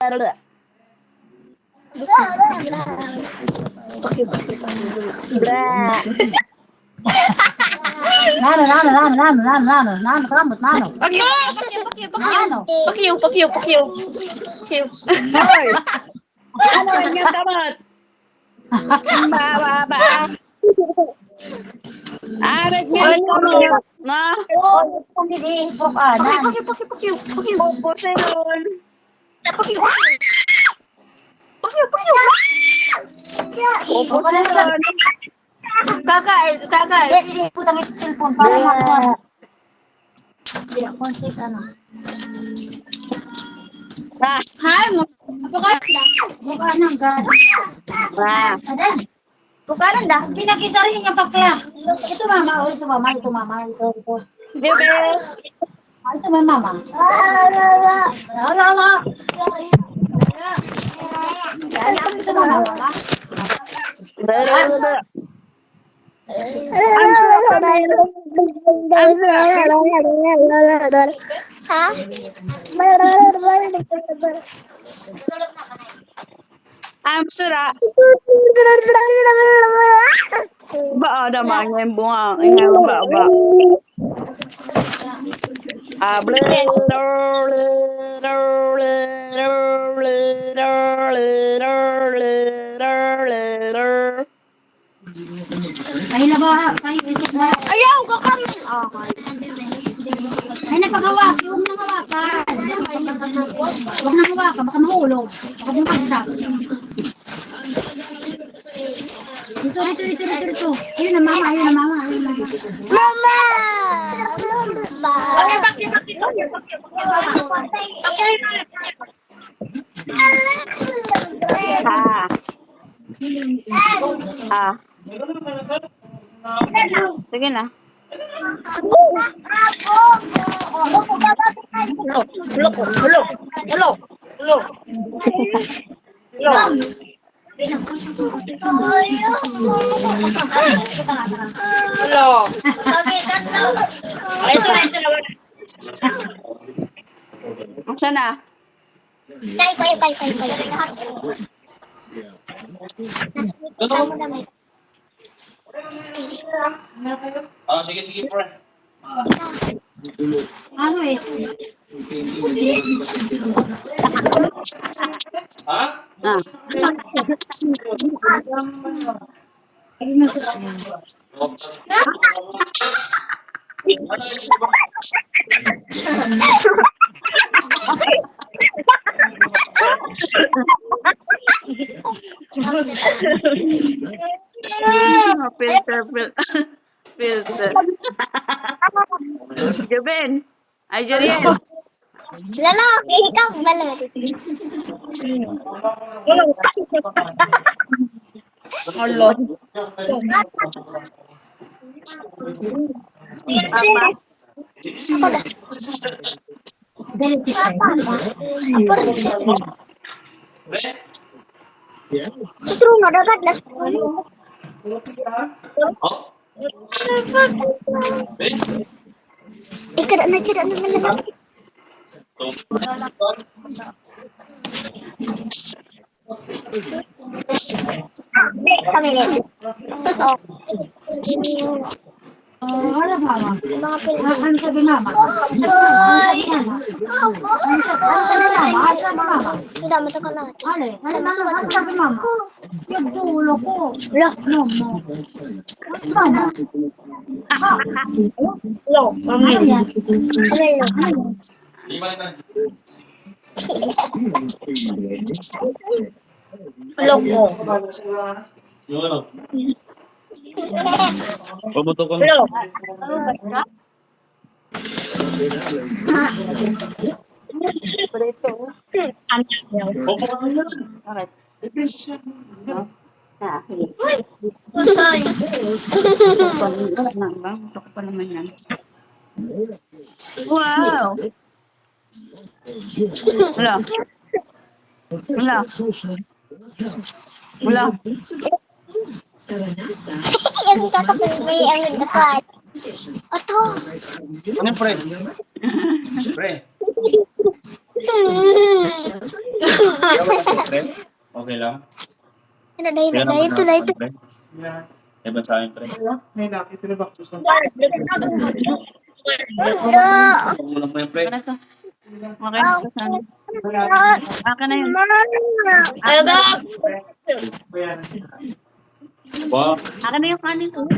Ano yung kamot? Ba. Arat nga yung kamot. Na? Pupusin. Pupusin. Kakak. Jadi putang itu cellphone parang ako. Tidak konsep ano. Hai mo. Bukan enggak. Ada. Bukan dah. Pinakisarihin niya pakya. Itu mama, itu mama. Bebe. Itu mama. Itu mama. I'm sura. Ba ada mga bunga. Ingat ba. Ay na ba? Ayaw ko kami. Ay napagawak. Huwag nang hawakan. Huwag nang hawakan. Baka mahulog. Baka bumagsak. Dito. Ayun na mama. Mama! Sige na. Saan na? Oh, sige, pre. Ano eh? Ha? Filter. Jeben. Ay, Jeriel. Lalaki, ikaw balat. Allah. Justru nggak dapat das. Ikat aja dan kami lihat. Ano mama? Mga pil. Ano sabi mama? Tidak matukan natin. Ano sabi mama? Yung dulo ko. No. Mana? Lo, kami. Loko. Pabuto ko. Lo. Pa naman yan. Wow! Wala. Yung kakapagay ang nagdakat. Ato. Ano, pre? Pre. Okay lang. Dahil Kaya na naman ito na ito. pre. Eh, ba't sa akin, pre? Pagmulang mo yun, pre. Ano to? Okay na to sana. Akin na yun. Agap! Wow. Akin na yung kanin ko.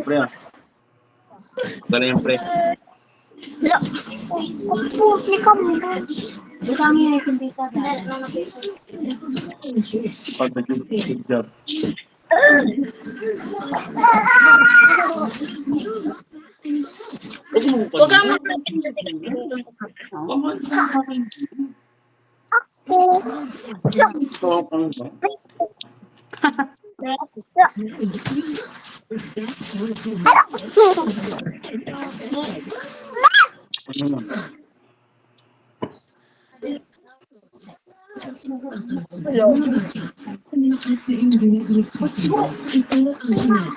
Pre, ah. Gana yung pre. Pusi ka mo. Butang yun ay hindi ka. Pag nag-good job. Huwag kang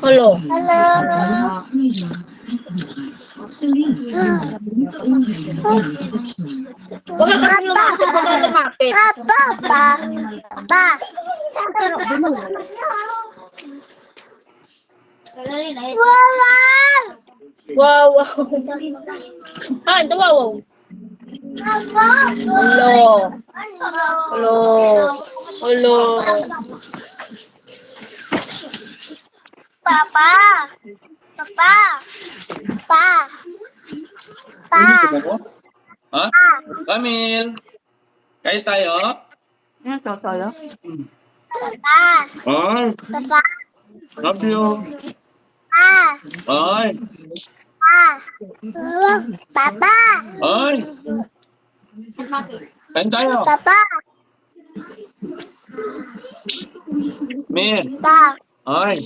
Hello. Hello. Huwag ka kasi lumapit. Huwag ka lumapit. Papa. Wow. Ah, ito wow. Hello. Papa. Ha? Camille! Kain tayo? Ano to, solo? Ay! Love you! Ay! Papa. Ay! Kain tayo! Papa. Mir! Ay!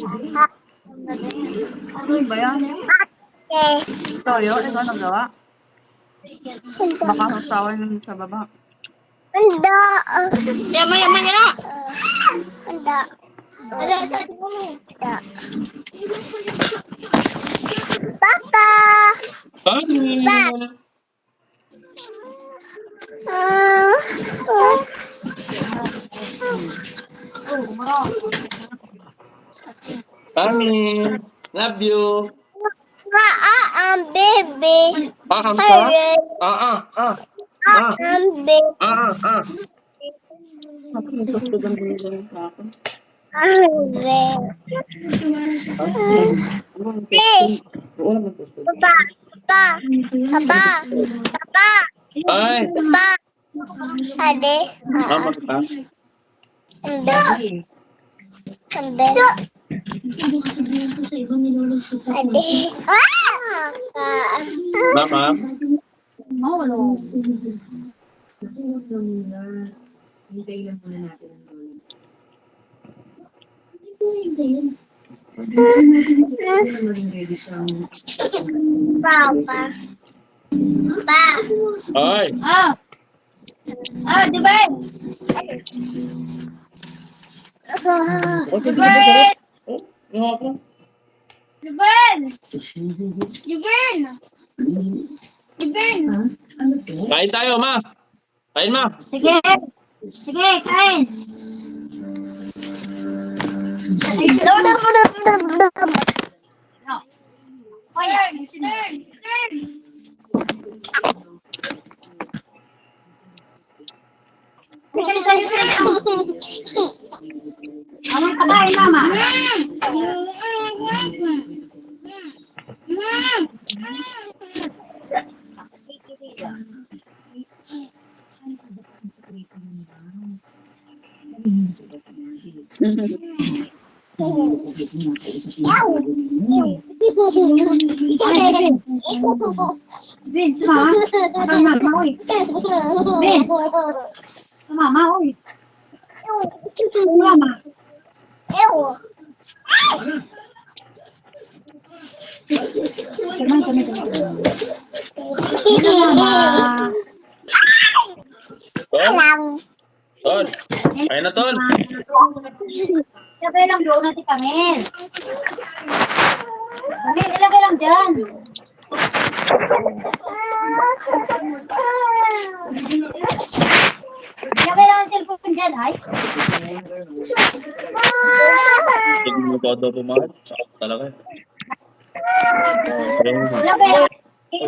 Ano ba yan? Toyo? Ikaw nagawa? Baka sasawa yung sa baba. Anda. Yaman niya na. Anda. Papa. Camille! Camille! Love you! Ang baby. Ang sarap? Ang baby. Magsusugan din yung sa akin. Ang baby. Oo naman susugan. Papa. Ay! Ade. Mama ka? Ande. Mama? Hintayin lang muna natin ang lola. Papa. Ay! Di ba? Kain tayo, ma! Kain, ma! Sige, kain. Ang kabain, mama. Ben, mama, oy. Mama, oy. Mama. Kami. Ton! Kain na, Ton! Ilagay lang doon natin Kamil. Kamil, ilagay lang dyan. ay. Hindi mo todo pumahat. Sakit talaga.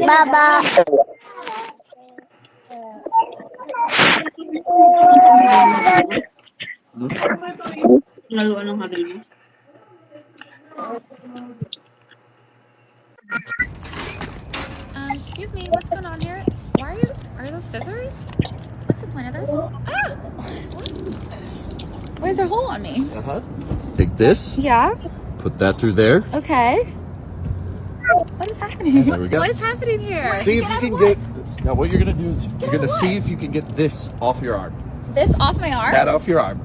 Baba. Laluan ng harina. Excuse me, what's going on here? Are those scissors? What's the point of this? Ah! Why is there a hole on me? Take this, Yeah, put that through there. okay. What is happening? There we go. What is happening here? See if you can get this. Now what you're gonna do is you're gonna see if you can get this off your arm. This off my arm? That off your arm.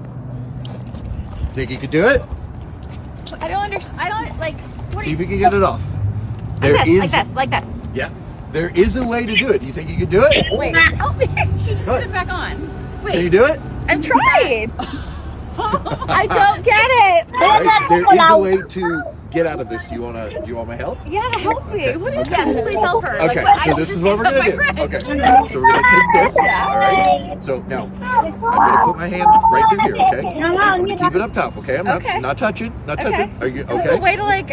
Think you can do it? I don't understand. I don't, like, what See do if you... you can get it off. There Like is this, like this, like this. Yeah. There is a way to do it. Do you think you can do it? Wait, help me. She just Go put ahead. it back on. Can you Wait, do it? I'm trying. I don't get it. All right. There is a way to get out of this. Do you want my help? Yeah, help me. What is Yes, please help her. Okay, Like, so I this just is what we're picked up gonna do. my friend. Okay, so we're gonna take this. Yeah. All right. So now I'm gonna put my hand right through here. Okay. I'm gonna keep it up top. Okay. I'm Okay. not touching. Not Okay. touching. Are you Is this a okay? way to, like,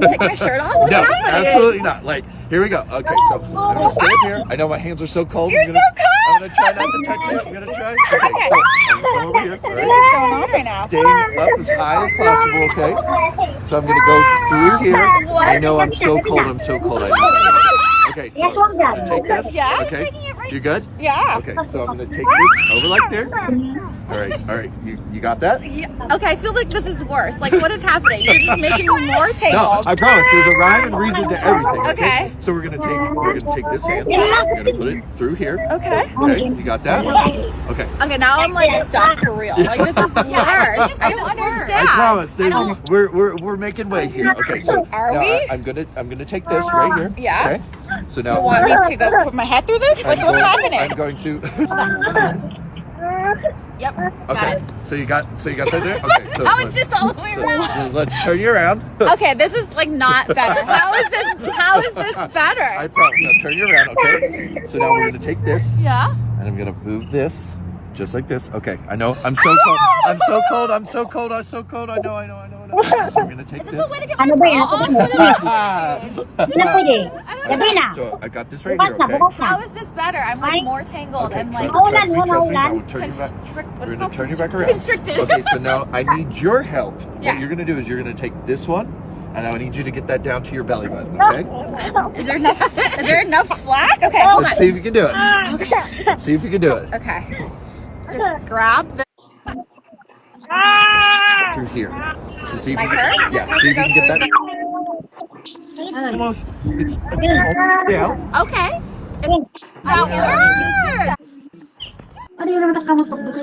take my shirt off? What's No, happening? absolutely not. Like, here we go. Okay, so I'm gonna stay up here. I know my hands are so cold. You're I'm gonna, so cold. I'm gonna try not to touch you. I'm gonna try. Okay, Okay. so I'm gonna come over here. All right. What's going on right now? Staying up as high as possible. Okay. So I'm gonna go through here. What? I know I'm so cold. I'm so cold. I know. Okay, so I'm gonna take this. Yeah, I'm Okay. taking it right- You good? Yeah. Okay, so I'm gonna take this over like there. All right. You got that? Yeah. Okay, I feel like this is worse. Like, what is happening? You're just making me more No, tangled. I promise. There's a rhyme and reason to everything. Okay. So we're gonna take this hand. We're gonna put it through here. Okay. Okay. You got that? Okay. Okay, now I'm like stuck for real. Like, this is worse. I don't understand. I promise. I don't- We're making way here. Okay. So Are now we? I'm gonna take this right here. Yeah. Okay. So now You want me to go put my head through this? Like, what's happening? I'm going to. Yep. Got Okay. it. So you got that there. Okay. So Oh, it's just all the way around. so let's turn you around. Okay, this is like not better. How is this I better? promise. Now turn you around. Okay. So now we're gonna take this. Yeah. And I'm gonna move this just like this. Okay, I know. I'm so cold. I'm so cold. I'm so cold. I'm so cold. I know. So we're gonna take Is this. this a way to get my bra on? So I got this right here. Okay. How is this better? I'm like more tangled Okay. and like Trust me. Now we'll turn you back. constrict. We're What's gonna called turn you back around. constricted. Okay. So now I need your help. Yeah. What you're gonna do is you're gonna take this one, and I need you to get that down to your belly button. Okay. Is there enough? Is there enough slack? Okay, hold Let's on. see if you can do it. Let's see if you can do it. Okay. Just grab the. Through here. So see if My you can, purse? yeah. See if you can get that. Almost. It's yeah. Okay. That worked. Ano yun naman kamu pagbuto?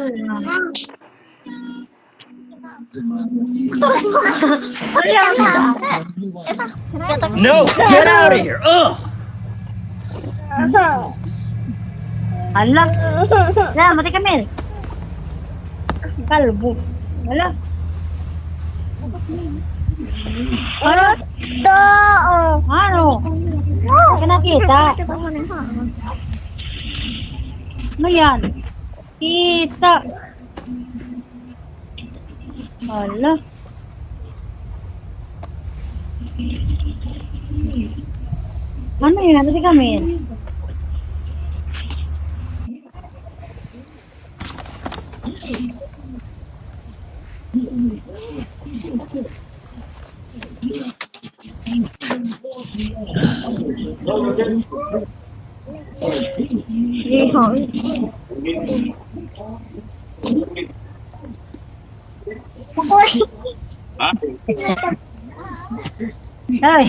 No, get out of here. Ugh. Ala. Na, mati kami. Kalbo. Ala. Ano? Hindi ka nakita. Ano yan? Kita. Ala. Ano yan? Mati kami. Ay.